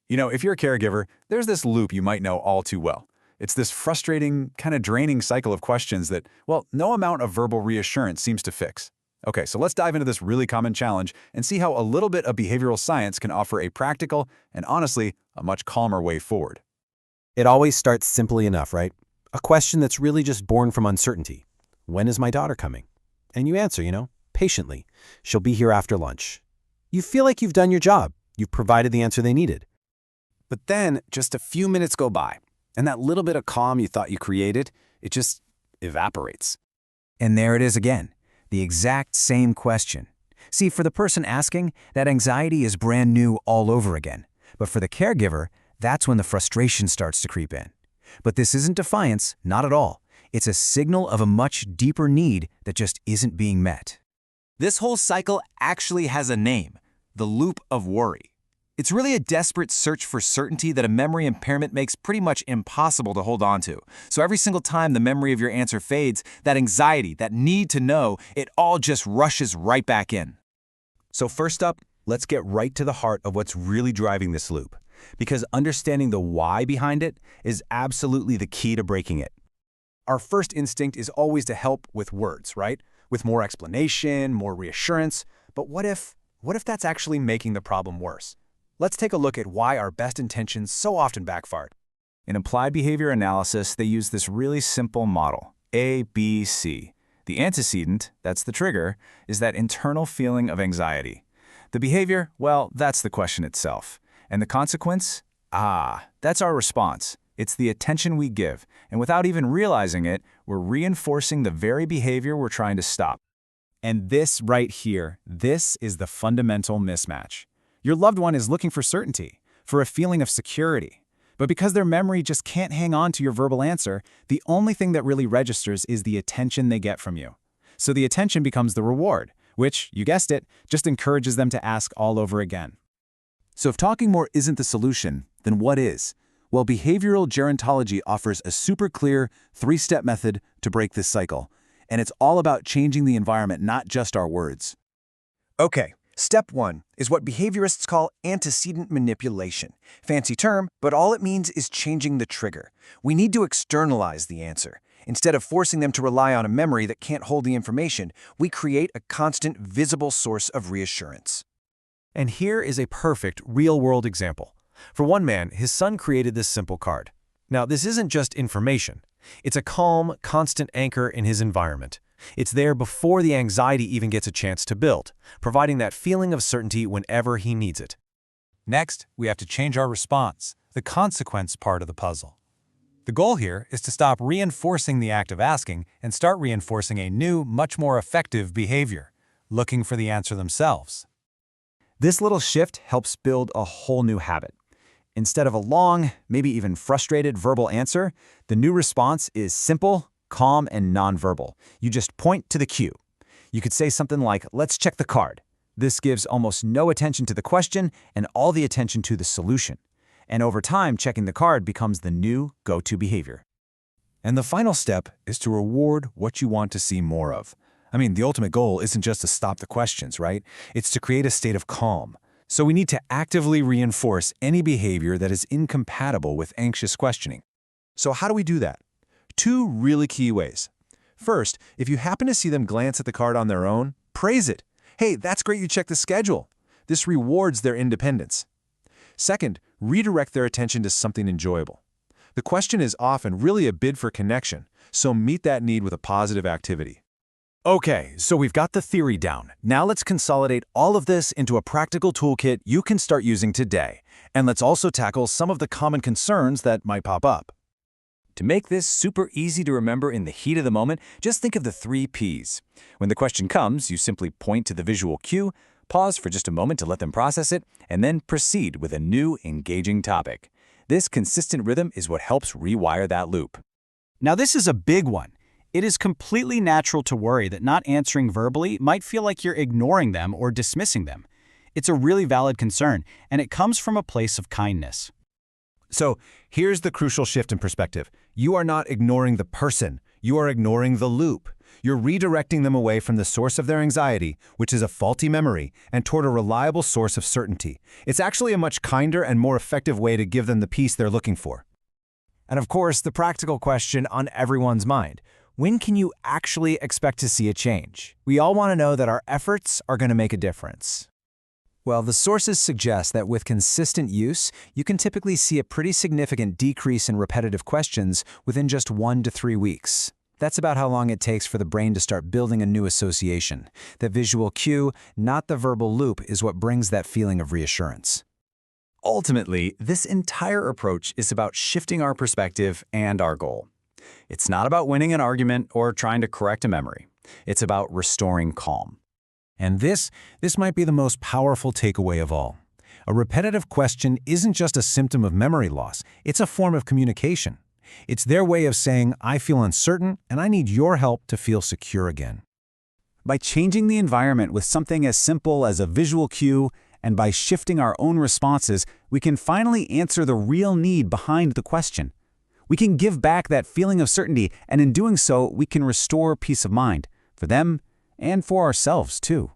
If you're a caregiver, there's this loop you might know all too well. It's this frustrating, kind of draining cycle of questions that, well, no amount of verbal reassurance seems to fix. Okay, so let's dive into this really common challenge and see how a little bit of behavioral science can offer a practical and, honestly, a much calmer way forward. It always starts simply enough, right? A question that's really just born from uncertainty. When is my daughter coming? And you answer, patiently. She'll be here after lunch. You feel like you've done your job. You've provided the answer they needed. But then just a few minutes go by, and that little bit of calm you thought you created, it just evaporates. And there it is again, the exact same question. See, for the person asking, that anxiety is brand new all over again. But for the caregiver, that's when the frustration starts to creep in. But this isn't defiance, not at all. It's a signal of a much deeper need that just isn't being met. This whole cycle actually has a name, the loop of worry. It's really a desperate search for certainty that a memory impairment makes pretty much impossible to hold on to. So every single time the memory of your answer fades, that anxiety, that need to know, it all just rushes right back in. So first up, let's get right to the heart of what's really driving this loop. Because understanding the why behind it is absolutely the key to breaking it. Our first instinct is always to help with words, right? With more explanation, more reassurance. But what if that's actually making the problem worse? Let's take a look at why our best intentions so often backfired. In applied behavior analysis, they use this really simple model, A, B, C. The antecedent, that's the trigger, is that internal feeling of anxiety. The behavior, well, that's the question itself. And the consequence? That's our response. It's the attention we give, and without even realizing it, we're reinforcing the very behavior we're trying to stop. And this right here, this is the fundamental mismatch. Your loved one is looking for certainty, for a feeling of security. But because their memory just can't hang on to your verbal answer, the only thing that really registers is the attention they get from you. So the attention becomes the reward, which, you guessed it, just encourages them to ask all over again. So if talking more isn't the solution, then what is? Well, behavioral gerontology offers a super clear, 3-step method to break this cycle. And it's all about changing the environment, not just our words. Okay, step 1 is what behaviorists call antecedent manipulation. Fancy term, but all it means is changing the trigger. We need to externalize the answer. Instead of forcing them to rely on a memory that can't hold the information, we create a constant, visible source of reassurance. And here is a perfect, real-world example. For one man, his son created this simple card. Now, this isn't just information. It's a calm, constant anchor in his environment. It's there before the anxiety even gets a chance to build, providing that feeling of certainty whenever he needs it. Next, we have to change our response, the consequence part of the puzzle. The goal here is to stop reinforcing the act of asking and start reinforcing a new, much more effective behavior, looking for the answer themselves. This little shift helps build a whole new habit. Instead of a long, maybe even frustrated verbal answer, the new response is simple, calm, and nonverbal. You just point to the cue. You could say something like, "Let's check the card." This gives almost no attention to the question and all the attention to the solution. And over time, checking the card becomes the new go-to behavior. And the final step is to reward what you want to see more of. The ultimate goal isn't just to stop the questions, right? It's to create a state of calm. So we need to actively reinforce any behavior that is incompatible with anxious questioning. So how do we do that? 2 really key ways. First, if you happen to see them glance at the card on their own, praise it. "Hey, that's great you checked the schedule." This rewards their independence. Second, redirect their attention to something enjoyable. The question is often really a bid for connection, so meet that need with a positive activity. Okay, so we've got the theory down. Now let's consolidate all of this into a practical toolkit you can start using today. And let's also tackle some of the common concerns that might pop up. To make this super easy to remember in the heat of the moment, just think of the 3 Ps. When the question comes, you simply point to the visual cue, pause for just a moment to let them process it, and then proceed with a new, engaging topic. This consistent rhythm is what helps rewire that loop. Now this is a big one. It is completely natural to worry that not answering verbally might feel like you're ignoring them or dismissing them. It's a really valid concern, and it comes from a place of kindness. So here's the crucial shift in perspective. You are not ignoring the person. You are ignoring the loop. You're redirecting them away from the source of their anxiety, which is a faulty memory, and toward a reliable source of certainty. It's actually a much kinder and more effective way to give them the peace they're looking for. And of course, the practical question on everyone's mind: when can you actually expect to see a change? We all want to know that our efforts are going to make a difference. Well, the sources suggest that with consistent use, you can typically see a pretty significant decrease in repetitive questions within just 1 to 3 weeks. That's about how long it takes for the brain to start building a new association. The visual cue, not the verbal loop, is what brings that feeling of reassurance. Ultimately, this entire approach is about shifting our perspective and our goal. It's not about winning an argument or trying to correct a memory. It's about restoring calm. And this might be the most powerful takeaway of all. A repetitive question isn't just a symptom of memory loss, it's a form of communication. It's their way of saying, I feel uncertain and I need your help to feel secure again. By changing the environment with something as simple as a visual cue, and by shifting our own responses, we can finally answer the real need behind the question. We can give back that feeling of certainty, and in doing so, we can restore peace of mind for them and for ourselves too.